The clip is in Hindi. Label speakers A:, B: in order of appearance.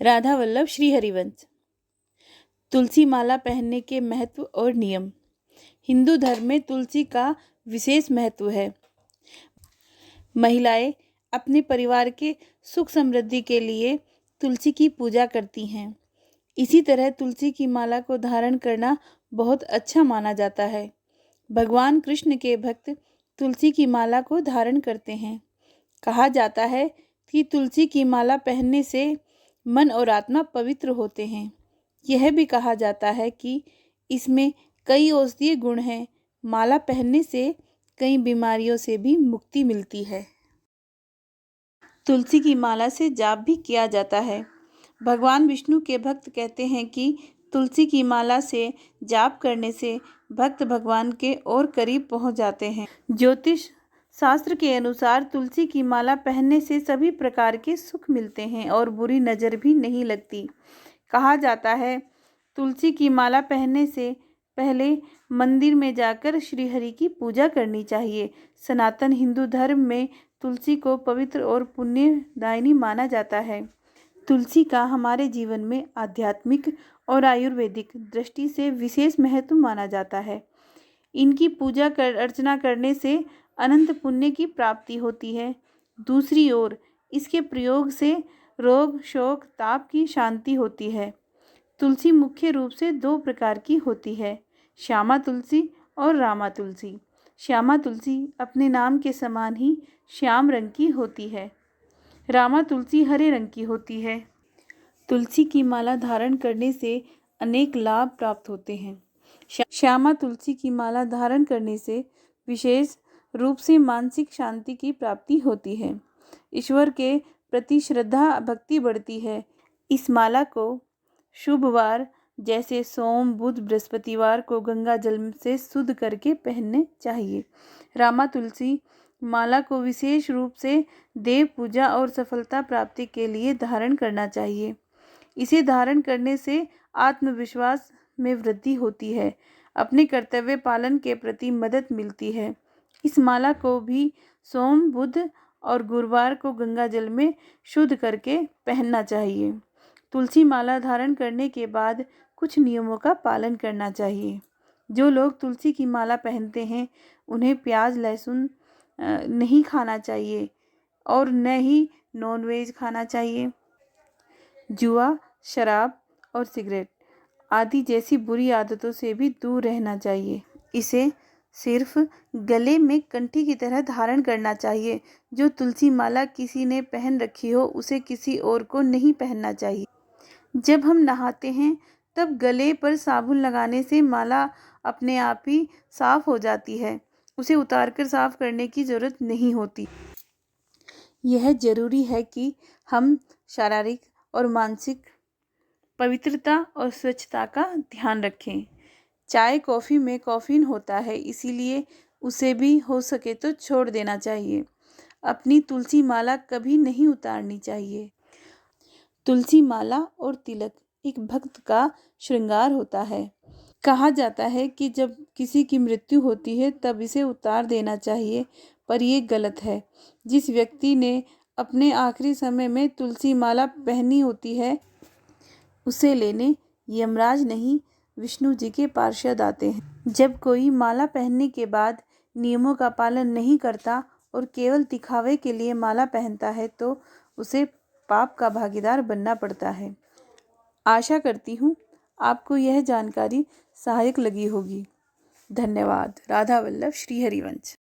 A: राधा वल्लभ श्री हरिवंश। तुलसी माला पहनने के महत्व और नियम। हिंदू धर्म में तुलसी का विशेष महत्व है। महिलाएं अपने परिवार के सुख समृद्धि के लिए तुलसी की पूजा करती हैं। इसी तरह तुलसी की माला को धारण करना बहुत अच्छा माना जाता है। भगवान कृष्ण के भक्त तुलसी की माला को धारण करते हैं। कहा जाता है कि तुलसी की माला पहनने से मन और आत्मा पवित्र होते हैं। यह भी कहा जाता है कि इसमें कई औषधीय गुण हैं। माला पहनने से कई बीमारियों से भी मुक्ति मिलती है। तुलसी की माला से जाप भी किया जाता है। भगवान विष्णु के भक्त कहते हैं कि तुलसी की माला से जाप करने से भक्त भगवान के और करीब पहुंच जाते हैं। ज्योतिष शास्त्र के अनुसार तुलसी की माला पहनने से सभी प्रकार के सुख मिलते हैं और बुरी नज़र भी नहीं लगती। कहा जाता है तुलसी की माला पहनने से पहले मंदिर में जाकर श्री हरि की पूजा करनी चाहिए। सनातन हिंदू धर्म में तुलसी को पवित्र और पुण्यदायिनी माना जाता है। तुलसी का हमारे जीवन में आध्यात्मिक और आयुर्वेदिक दृष्टि से विशेष महत्व माना जाता है। इनकी पूजा अर्चना करने से अनंत पुण्य की प्राप्ति होती है। दूसरी ओर इसके प्रयोग से रोग शोक ताप की शांति होती है। तुलसी मुख्य रूप से दो प्रकार की होती है, श्यामा तुलसी और रामा तुलसी। श्यामा तुलसी अपने नाम के समान ही श्याम रंग की होती है। रामा तुलसी हरे रंग की होती है। तुलसी की माला धारण करने से अनेक लाभ प्राप्त होते हैं। श्यामा तुलसी की माला धारण करने से विशेष रूप से मानसिक शांति की प्राप्ति होती है। ईश्वर के प्रति श्रद्धा भक्ति बढ़ती है। इस माला को शुभ वार जैसे सोम बुध बृहस्पतिवार को गंगा जल से शुद्ध करके पहनने चाहिए। रामा तुलसी माला को विशेष रूप से देव पूजा और सफलता प्राप्ति के लिए धारण करना चाहिए। इसे धारण करने से आत्मविश्वास में वृद्धि होती है। अपने कर्तव्य पालन के प्रति मदद मिलती है। इस माला को भी सोम बुध और गुरुवार को गंगा जल में शुद्ध करके पहनना चाहिए। तुलसी माला धारण करने के बाद कुछ नियमों का पालन करना चाहिए। जो लोग तुलसी की माला पहनते हैं उन्हें प्याज लहसुन नहीं खाना चाहिए और न ही नॉनवेज खाना चाहिए। जुआ शराब और सिगरेट आदि जैसी बुरी आदतों से भी दूर रहना चाहिए। इसे सिर्फ गले में कंठी की तरह धारण करना चाहिए। जो तुलसी माला किसी ने पहन रखी हो उसे किसी और को नहीं पहनना चाहिए। जब हम नहाते हैं तब गले पर साबुन लगाने से माला अपने आप ही साफ हो जाती है। उसे उतारकर साफ करने की ज़रूरत नहीं होती। यह जरूरी है कि हम शारीरिक और मानसिक पवित्रता और स्वच्छता का ध्यान रखें। चाय कॉफ़ी में कैफीन होता है, इसीलिए उसे भी हो सके तो छोड़ देना चाहिए। अपनी तुलसी माला कभी नहीं उतारनी चाहिए। तुलसी माला और तिलक एक भक्त का श्रृंगार होता है। कहा जाता है कि जब किसी की मृत्यु होती है तब इसे उतार देना चाहिए, पर यह गलत है। जिस व्यक्ति ने अपने आखिरी समय में तुलसी माला पहनी होती है उसे लेने यमराज नहीं विष्णु जी के पार्षद आते हैं। जब कोई माला पहनने के बाद नियमों का पालन नहीं करता और केवल दिखावे के लिए माला पहनता है तो उसे पाप का भागीदार बनना पड़ता है। आशा करती हूँ आपको यह जानकारी सहायक लगी होगी। धन्यवाद। राधा वल्लभ श्री हरिवंश।